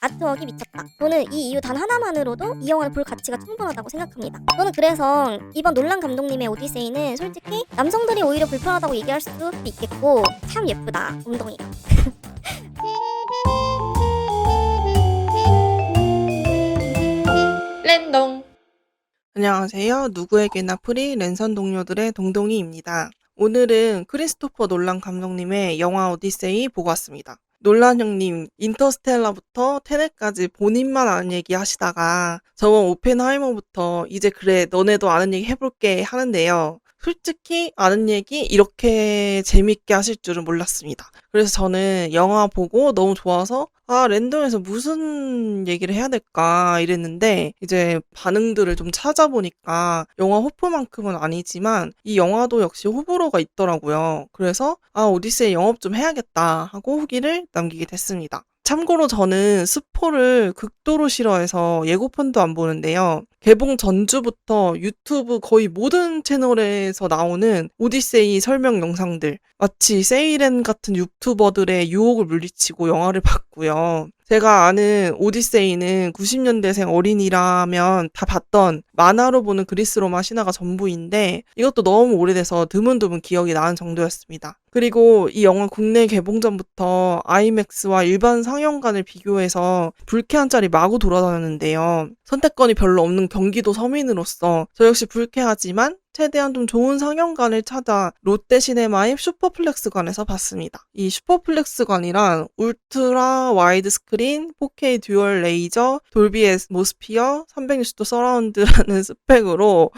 아트웍이 미쳤다. 저는 이 이유 단 하나만으로도 이 영화를 볼 가치가 충분하다고 생각합니다. 저는 그래서 이번 놀란 감독님의 오디세이는 솔직히 남성들이 오히려 불편하다고 얘기할 수도 있겠고 참 예쁘다 엉덩이가. 랜동. 안녕하세요. 누구에게나 프리 랜선 동료들의 동동이입니다. 오늘은 크리스토퍼 놀란 감독님의 영화 오디세이 보고 왔습니다. 놀란 형님, 인터스텔라부터 테넷까지 본인만 아는 얘기 하시다가 저번 오펜하이머부터 이제 그래 너네도 아는 얘기 해볼게 하는데요. 솔직히 아는 얘기 이렇게 재밌게 하실 줄은 몰랐습니다. 그래서 저는 영화 보고 너무 좋아서 랜덤에서 무슨 얘기를 해야 될까 이랬는데 이제 반응들을 좀 찾아보니까 영화 호프만큼은 아니지만 이 영화도 역시 호불호가 있더라고요. 그래서 오디세이 영업 좀 해야겠다 하고 후기를 남기게 됐습니다. 참고로 저는 스포를 극도로 싫어해서 예고편도 안 보는데요. 개봉 전주부터 유튜브 거의 모든 채널에서 나오는 오디세이 설명 영상들, 마치 세이렌 같은 유튜버들의 유혹을 물리치고 영화를 봤고요. 제가 아는 오디세이는 90년대생 어린이라면 다 봤던 만화로 보는 그리스 로마 신화가 전부인데 이것도 너무 오래돼서 드문드문 기억이 나는 정도였습니다. 그리고 이 영화 국내 개봉 전부터 아이맥스와 일반 상영관을 비교해서 불쾌한 짤이 마구 돌아다녔는데요. 선택권이 별로 없는 경기도 서민으로서 저 역시 불쾌하지만 최대한 좀 좋은 상영관을 찾아 롯데시네마의 슈퍼플렉스관에서 봤습니다. 이 슈퍼플렉스관이란 울트라 와이드 스크린, 4K 듀얼 레이저, 돌비 애트모스피어, 360도 서라운드라는 스펙으로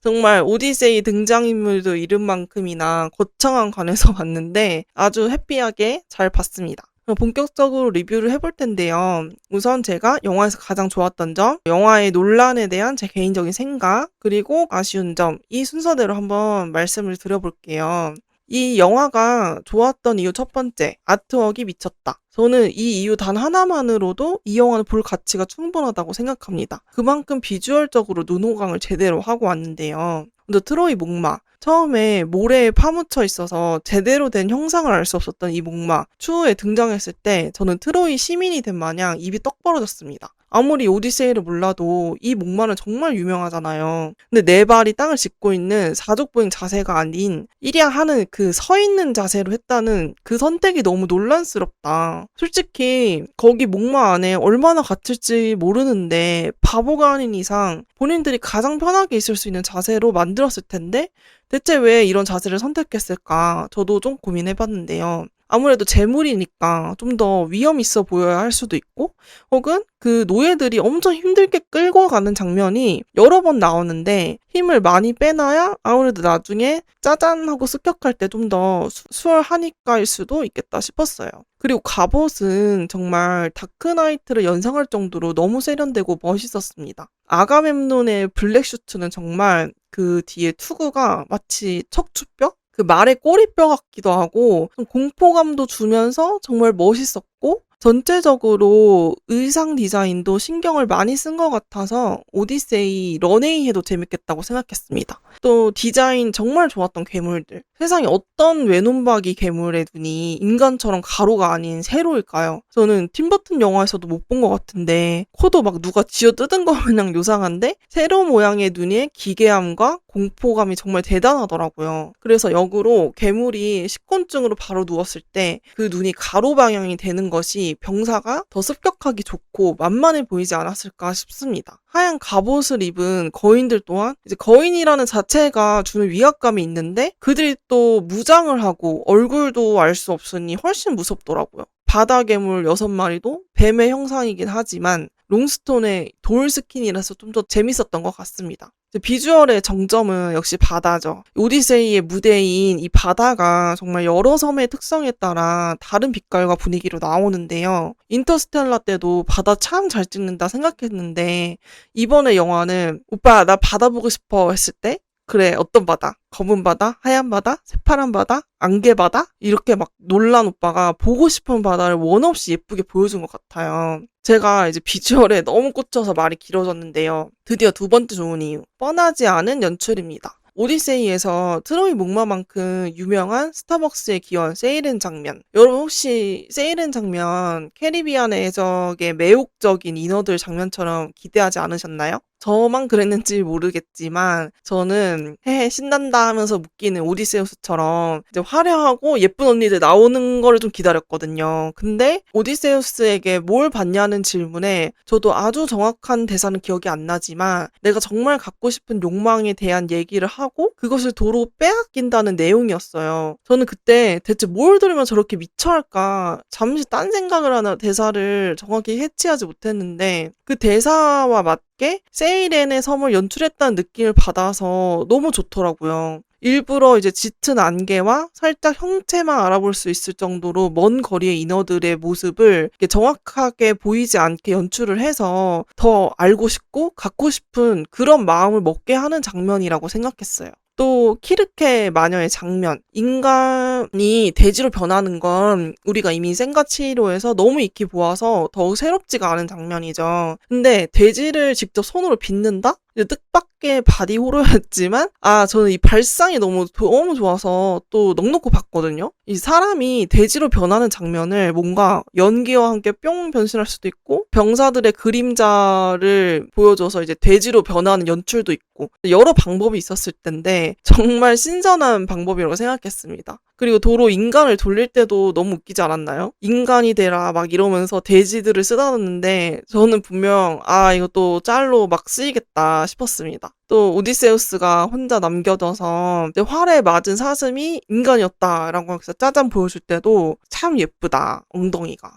정말 오디세이 등장인물도 이른 만큼이나 거창한 관에서 봤는데 아주 해피하게 잘 봤습니다. 본격적으로 리뷰를 해볼 텐데요. 우선 제가 영화에서 가장 좋았던 점, 영화의 논란에 대한 제 개인적인 생각, 그리고 아쉬운 점, 이 순서대로 한번 말씀을 드려볼게요. 이 영화가 좋았던 이유 첫 번째, 아트웍이 미쳤다. 저는 이 이유 단 하나만으로도 이 영화를 볼 가치가 충분하다고 생각합니다. 그만큼 비주얼적으로 눈호강을 제대로 하고 왔는데요. 먼저 트로이 목마. 처음에 모래에 파묻혀 있어서 제대로 된 형상을 알 수 없었던 이 목마. 추후에 등장했을 때 저는 트로이 시민이 된 마냥 입이 떡 벌어졌습니다. 아무리 오디세이를 몰라도 이 목마는 정말 유명하잖아요. 근데 네 발이 땅을 짚고 있는 사족보행 자세가 아닌 이리야 하는 그 서 있는 자세로 했다는 그 선택이 너무 논란스럽다. 솔직히 거기 목마 안에 얼마나 갇힐지 모르는데 바보가 아닌 이상 본인들이 가장 편하게 있을 수 있는 자세로 만들었을 텐데 대체 왜 이런 자세를 선택했을까? 저도 좀 고민해봤는데요. 아무래도 재물이니까 좀 더 위험 있어 보여야 할 수도 있고 혹은 그 노예들이 엄청 힘들게 끌고 가는 장면이 여러 번 나오는데 힘을 많이 빼놔야 아무래도 나중에 짜잔 하고 습격할 때 좀 더 수월하니까일 수도 있겠다 싶었어요. 그리고 갑옷은 정말 다크나이트를 연상할 정도로 너무 세련되고 멋있었습니다. 아가멤논의 블랙 슈트는 정말 그 뒤에 투구가 마치 척추뼈? 그 말의 꼬리뼈 같기도 하고 좀 공포감도 주면서 정말 멋있었고 전체적으로 의상 디자인도 신경을 많이 쓴 것 같아서 오디세이 런웨이 해도 재밌겠다고 생각했습니다. 또 디자인 정말 좋았던 괴물들. 세상에 어떤 외눈박이 괴물의 눈이 인간처럼 가로가 아닌 세로일까요? 저는 팀버튼 영화에서도 못 본 것 같은데 코도 막 누가 쥐어뜯은 거 마냥 요상한데 세로 모양의 눈의 기괴함과 공포감이 정말 대단하더라고요. 그래서 역으로 괴물이 식곤증으로 바로 누웠을 때 그 눈이 가로 방향이 되는 것이 병사가 더 습격하기 좋고 만만해 보이지 않았을까 싶습니다. 하얀 갑옷을 입은 거인들 또한 이제 거인이라는 자체가 주는 위압감이 있는데 그들이 또 무장을 하고 얼굴도 알 수 없으니 훨씬 무섭더라고요. 바다 괴물 6마리도 뱀의 형상이긴 하지만 롱스톤의 돌 스킨이라서 좀 더 재밌었던 것 같습니다. 비주얼의 정점은 역시 바다죠. 오디세이의 무대인 이 바다가 정말 여러 섬의 특성에 따라 다른 빛깔과 분위기로 나오는데요. 인터스텔라 때도 바다 참 잘 찍는다 생각했는데 이번에 영화는 오빠 나 바다 보고 싶어 했을 때 그래 어떤 바다? 검은 바다? 하얀 바다? 새파란 바다? 안개 바다? 이렇게 막 놀란 오빠가 보고 싶은 바다를 원 없이 예쁘게 보여준 것 같아요. 제가 이제 비주얼에 너무 꽂혀서 말이 길어졌는데요. 드디어 두 번째 좋은 이유. 뻔하지 않은 연출입니다. 오디세이에서 트로이 목마만큼 유명한 스타벅스의 기원 세이렌 장면. 여러분 혹시 세이렌 장면 캐리비안의 해적의 매혹적인 인어들 장면처럼 기대하지 않으셨나요? 저만 그랬는지 모르겠지만 저는 헤헤 신난다 하면서 묶이는 오디세우스처럼 이제 화려하고 예쁜 언니들 나오는 거를 좀 기다렸거든요. 근데 오디세우스에게 뭘 받냐는 질문에 저도 아주 정확한 대사는 기억이 안 나지만 내가 정말 갖고 싶은 욕망에 대한 얘기를 하고 그것을 도로 빼앗긴다는 내용이었어요. 저는 그때 대체 뭘 들으면 저렇게 미쳐할까 잠시 딴 생각을 하나 대사를 정확히 해치하지 못했는데 그 대사와 맞게 세이렌의 섬을 연출했다는 느낌을 받아서 너무 좋더라고요. 일부러 이제 짙은 안개와 살짝 형체만 알아볼 수 있을 정도로 먼 거리의 인어들의 모습을 이렇게 정확하게 보이지 않게 연출을 해서 더 알고 싶고 갖고 싶은 그런 마음을 먹게 하는 장면이라고 생각했어요. 또 키르케 마녀의 장면. 인간이 돼지로 변하는 건 우리가 이미 센가치히로에서 너무 익히 보아서 더욱 새롭지가 않은 장면이죠. 근데 돼지를 직접 손으로 빚는다? 뜻밖의 바디 호러였지만 저는 이 발상이 너무 좋아서 또 넋놓고 봤거든요. 이 사람이 돼지로 변하는 장면을 뭔가 연기와 함께 뿅 변신할 수도 있고 병사들의 그림자를 보여줘서 이제 돼지로 변하는 연출도 있고 여러 방법이 있었을 텐데 정말 신선한 방법이라고 생각했습니다. 그리고 도로 인간을 돌릴 때도 너무 웃기지 않았나요? 인간이 되라 막 이러면서 돼지들을 쓰다듬는데 저는 분명 이거 또 짤로 막 쓰이겠다 싶었습니다. 또 오디세우스가 혼자 남겨져서 활에 맞은 사슴이 인간이었다라고 해서 짜잔 보여줄 때도 참 예쁘다, 엉덩이가.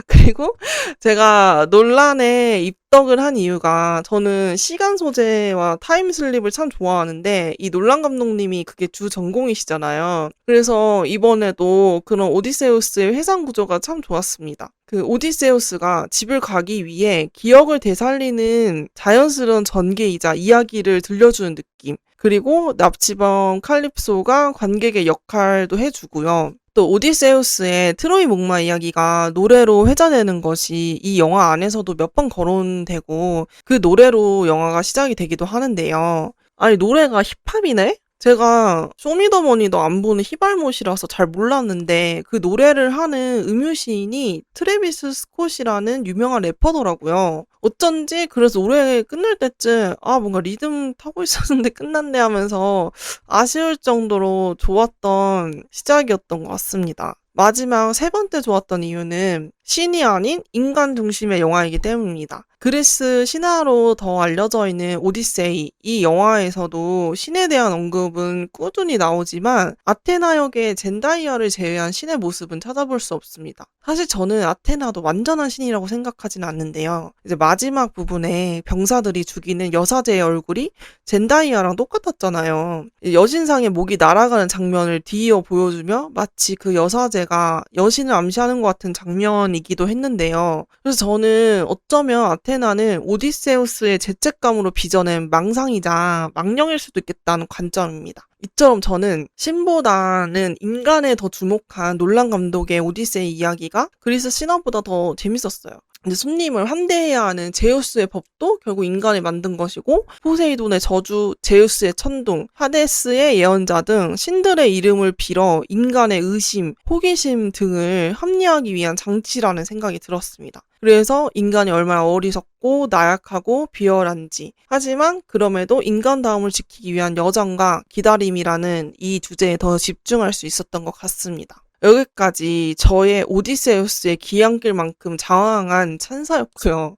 그리고 제가 논란에 입덕을 한 이유가 저는 시간 소재와 타임슬립을 참 좋아하는데 이 놀란 감독님이 그게 주 전공이시잖아요. 그래서 이번에도 그런 오디세우스의 회상 구조가 참 좋았습니다. 그 오디세우스가 집을 가기 위해 기억을 되살리는 자연스러운 전개이자 이야기를 들려주는 느낌. 그리고 납치범 칼립소가 관객의 역할도 해주고요. 또 오디세우스의 트로이 목마 이야기가 노래로 회자되는 것이 이 영화 안에서도 몇 번 거론되고 그 노래로 영화가 시작이 되기도 하는데요. 아니 노래가 힙합이네? 제가 쇼미더머니도 안 보는 힙알못이라서 잘 몰랐는데 그 노래를 하는 음유시인이 트래비스 스콧이라는 유명한 래퍼더라고요. 어쩐지 그래서 노래 끝날 때쯤 뭔가 리듬 타고 있었는데 끝났네 하면서 아쉬울 정도로 좋았던 시작이었던 것 같습니다. 마지막 세 번째 좋았던 이유는 신이 아닌 인간 중심의 영화이기 때문입니다. 그리스 신화로 더 알려져 있는 오디세이, 이 영화에서도 신에 대한 언급은 꾸준히 나오지만 아테나 역의 젠다이아를 제외한 신의 모습은 찾아볼 수 없습니다. 사실 저는 아테나도 완전한 신이라고 생각하지는 않는데요. 이제 마지막 부분에 병사들이 죽이는 여사제의 얼굴이 젠다이아랑 똑같았잖아요. 여신상의 목이 날아가는 장면을 뒤이어 보여주며 마치 그 여사제가 여신을 암시하는 것 같은 장면이기도 했는데요. 그래서 저는 어쩌면 아테나는 오디세우스의 죄책감으로 빚어낸 망상이자 망령일 수도 있겠다는 관점입니다. 이처럼 저는 신보다는 인간에 더 주목한 놀란 감독의 오디세이 이야기가 그리스 신화보다 더 재밌었어요. 근데 손님을 환대해야 하는 제우스의 법도 결국 인간이 만든 것이고 포세이돈의 저주, 제우스의 천둥, 하데스의 예언자 등 신들의 이름을 빌어 인간의 의심, 호기심 등을 합리화하기 위한 장치라는 생각이 들었습니다. 그래서 인간이 얼마나 어리석고 나약하고 비열한지 하지만 그럼에도 인간다움을 지키기 위한 여정과 기다림이라는 이 주제에 더 집중할 수 있었던 것 같습니다. 여기까지 저의 오디세우스의 기양길만큼 장황한 찬사였고요.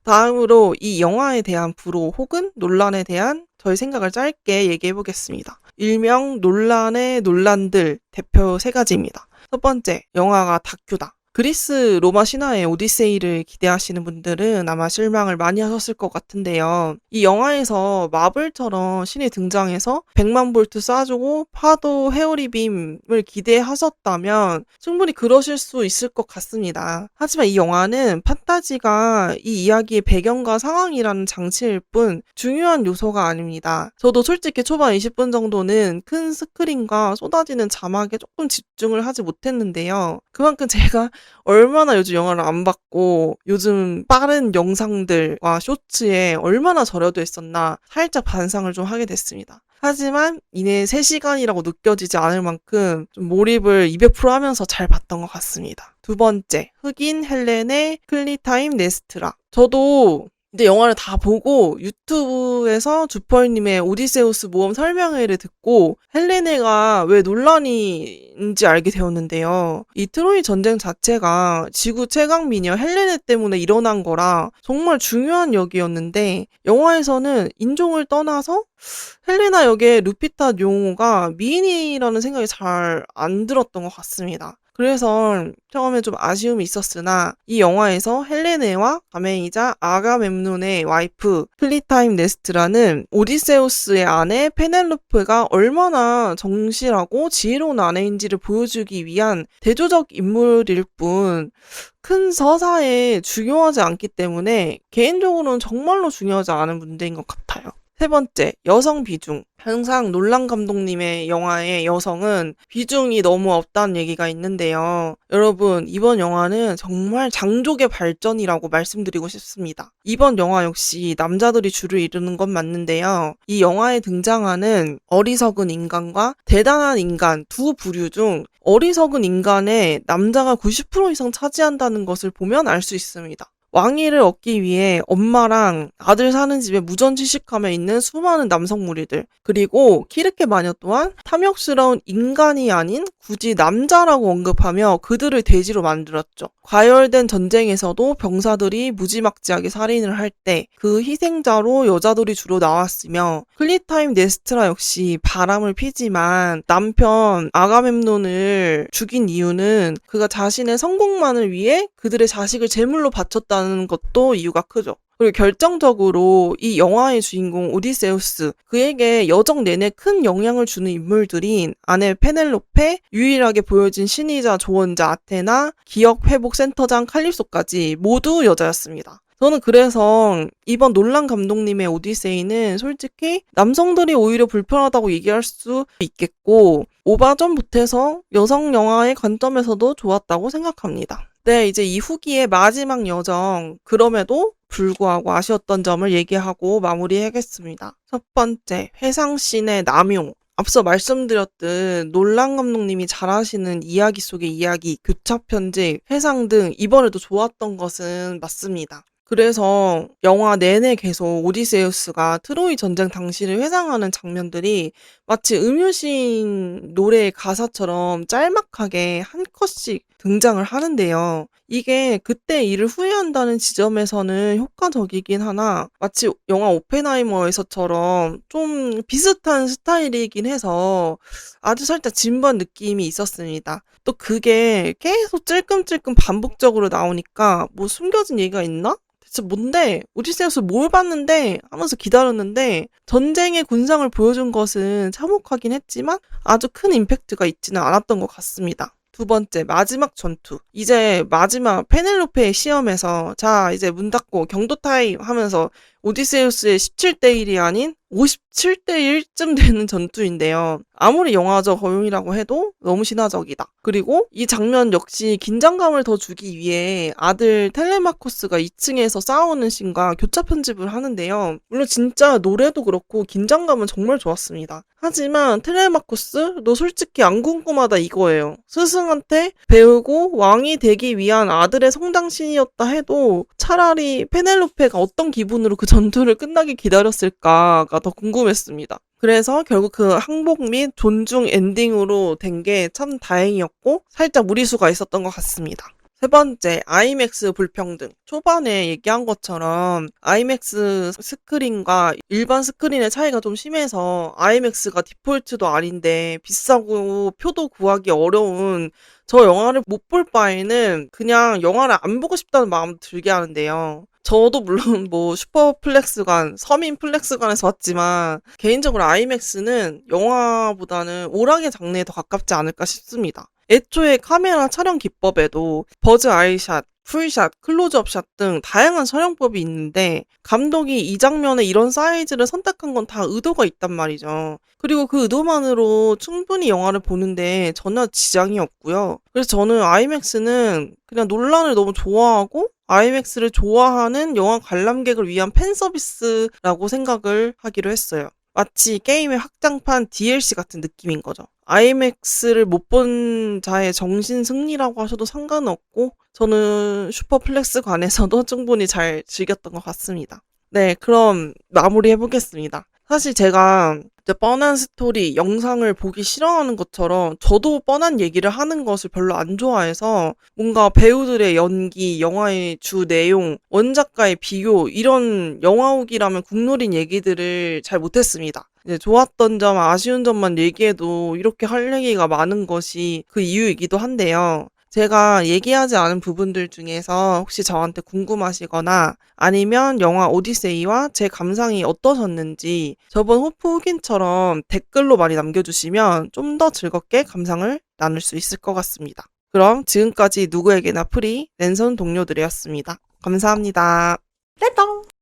다음으로 이 영화에 대한 불호 혹은 논란에 대한 저의 생각을 짧게 얘기해보겠습니다. 일명 논란의 논란들 대표 3가지입니다. 첫 번째, 영화가 다큐다. 그리스 로마 신화의 오디세이를 기대하시는 분들은 아마 실망을 많이 하셨을 것 같은데요. 이 영화에서 마블처럼 신이 등장해서 100만 볼트 쏴주고 파도 헤어리빔을 기대하셨다면 충분히 그러실 수 있을 것 같습니다. 하지만 이 영화는 판타지가 이 이야기의 배경과 상황이라는 장치일 뿐 중요한 요소가 아닙니다. 저도 솔직히 초반 20분 정도는 큰 스크린과 쏟아지는 자막에 조금 집중을 하지 못했는데요. 그만큼 제가 얼마나 요즘 영화를 안 봤고 요즘 빠른 영상들과 쇼츠에 얼마나 절여져 있었나 살짝 반상을 좀 하게 됐습니다. 하지만 이내 3시간이라고 느껴지지 않을 만큼 좀 몰입을 200% 하면서 잘 봤던 것 같습니다. 두 번째, 흑인 헬렌의 클리타임네스트라. 저도 이제 영화를 다 보고 유튜브에서 주펄님의 오디세우스 모험 설명회를 듣고 헬레네가 왜 논란인지 알게 되었는데요. 이 트로이 전쟁 자체가 지구 최강 미녀 헬레네 때문에 일어난 거라 정말 중요한 역이었는데 영화에서는 인종을 떠나서 헬레나 역의 루피타 뇨가 미인이라는 생각이 잘 안 들었던 것 같습니다. 그래서 처음에 좀 아쉬움이 있었으나 이 영화에서 헬레네와 가메이자 아가멤논의 와이프 클리타임네스트라는 오디세우스의 아내 페넬로페가 얼마나 정실하고 지혜로운 아내인지를 보여주기 위한 대조적 인물일 뿐 큰 서사에 중요하지 않기 때문에 개인적으로는 정말로 중요하지 않은 문제인 것 같아요. 세 번째, 여성 비중. 항상 놀란 감독님의 영화의 여성은 비중이 너무 없다는 얘기가 있는데요. 여러분, 이번 영화는 정말 장족의 발전이라고 말씀드리고 싶습니다. 이번 영화 역시 남자들이 주를 이루는 건 맞는데요. 이 영화에 등장하는 어리석은 인간과 대단한 인간 두 부류 중 어리석은 인간의 남자가 90% 이상 차지한다는 것을 보면 알 수 있습니다. 왕위를 얻기 위해 엄마랑 아들 사는 집에 무전 취식하며 있는 수많은 남성 무리들, 그리고 키르케 마녀 또한 탐욕스러운 인간이 아닌 굳이 남자라고 언급하며 그들을 대지로 만들었죠. 과열된 전쟁에서도 병사들이 무지막지하게 살인을 할 때 그 희생자로 여자들이 주로 나왔으며 클리타임네스트라 역시 바람을 피지만 남편 아가멤논을 죽인 이유는 그가 자신의 성공만을 위해 그들의 자식을 제물로 바쳤다는 것도 이유가 크죠. 그리고 결정적으로 이 영화의 주인공 오디세우스, 그에게 여정 내내 큰 영향을 주는 인물들인 아내 페넬로페, 유일하게 보여진 신이자 조언자 아테나, 기억 회복 센터장 칼립소까지 모두 여자였습니다. 저는 그래서 이번 놀란 감독님의 오디세이는 솔직히 남성들이 오히려 불편하다고 얘기할 수 있겠고 오바전 못해서 여성 영화의 관점에서도 좋았다고 생각합니다. 네, 이제 이 후기의 마지막 여정, 그럼에도 불구하고 아쉬웠던 점을 얘기하고 마무리하겠습니다. 첫 번째, 회상씬의 남용. 앞서 말씀드렸듯 놀란 감독님이 잘하시는 이야기 속의 이야기, 교차 편집, 회상 등 이번에도 좋았던 것은 맞습니다. 그래서 영화 내내 계속 오디세우스가 트로이 전쟁 당시를 회상하는 장면들이 마치 음유시인 노래의 가사처럼 짤막하게 한 컷씩 등장을 하는데요. 이게 그때 일을 후회한다는 지점에서는 효과적이긴 하나 마치 영화 오펜하이머에서처럼 좀 비슷한 스타일이긴 해서 아주 살짝 진부한 느낌이 있었습니다. 또 그게 계속 찔끔찔끔 반복적으로 나오니까 뭐 숨겨진 얘기가 있나? 대체 뭔데? 오디세우스 뭘 봤는데? 하면서 기다렸는데 전쟁의 군상을 보여준 것은 참혹하긴 했지만 아주 큰 임팩트가 있지는 않았던 것 같습니다. 두 번째, 마지막 전투. 이제 마지막 페넬로페의 시험에서 자 이제 문 닫고 경도 타임 하면서 오디세우스의 17대 1이 아닌 57대 1쯤 되는 전투인데요. 아무리 영화적 허용이라고 해도 너무 신화적이다. 그리고 이 장면 역시 긴장감을 더 주기 위해 아들 텔레마코스가 2층에서 싸우는 씬과 교차 편집을 하는데요. 물론 진짜 노래도 그렇고 긴장감은 정말 좋았습니다. 하지만 텔레마코스 너 솔직히 안 궁금하다 이거예요. 스승한테 배우고 왕이 되기 위한 아들의 성당신이었다 해도 차라리 페넬로페가 어떤 기분으로 그 전투를 끝나게 기다렸을까가 더 궁금했습니다. 그래서 결국 그 항복 및 존중 엔딩으로 된 게 참 다행이었고 살짝 무리수가 있었던 것 같습니다. 세 번째, 아이맥스 불평등. 초반에 얘기한 것처럼 아이맥스 스크린과 일반 스크린의 차이가 좀 심해서 아이맥스가 디폴트도 아닌데 비싸고 표도 구하기 어려운 저 영화를 못 볼 바에는 그냥 영화를 안 보고 싶다는 마음 들게 하는데요. 저도 물론 뭐 슈퍼플렉스관, 서민 플렉스관에서 봤지만 개인적으로 아이맥스는 영화보다는 오락의 장르에 더 가깝지 않을까 싶습니다. 애초에 카메라 촬영 기법에도 버즈 아이샷, 풀샷, 클로즈업샷 등 다양한 촬영법이 있는데 감독이 이 장면에 이런 사이즈를 선택한 건 다 의도가 있단 말이죠. 그리고 그 의도만으로 충분히 영화를 보는데 전혀 지장이 없고요. 그래서 저는 아이맥스는 그냥 논란을 너무 좋아하고 아이맥스를 좋아하는 영화 관람객을 위한 팬 서비스라고 생각을 하기로 했어요. 마치 게임의 확장판 DLC 같은 느낌인 거죠. 아이맥스를 못 본 자의 정신 승리라고 하셔도 상관은 없고 저는 슈퍼플렉스관에서도 충분히 잘 즐겼던 것 같습니다. 네, 그럼 마무리 해보겠습니다. 사실 제가 이제 뻔한 스토리, 영상을 보기 싫어하는 것처럼 저도 뻔한 얘기를 하는 것을 별로 안 좋아해서 뭔가 배우들의 연기, 영화의 주 내용, 원작과의 비교 이런 영화옥이라면 국룰인 얘기들을 잘 못했습니다. 이제 좋았던 점, 아쉬운 점만 얘기해도 이렇게 할 얘기가 많은 것이 그 이유이기도 한데요. 제가 얘기하지 않은 부분들 중에서 혹시 저한테 궁금하시거나 아니면 영화 오디세이와 제 감상이 어떠셨는지 저번 호프 후긴처럼 댓글로 많이 남겨주시면 좀 더 즐겁게 감상을 나눌 수 있을 것 같습니다. 그럼 지금까지 누구에게나 프리 랜선 동료들이었습니다. 감사합니다. 떼똥!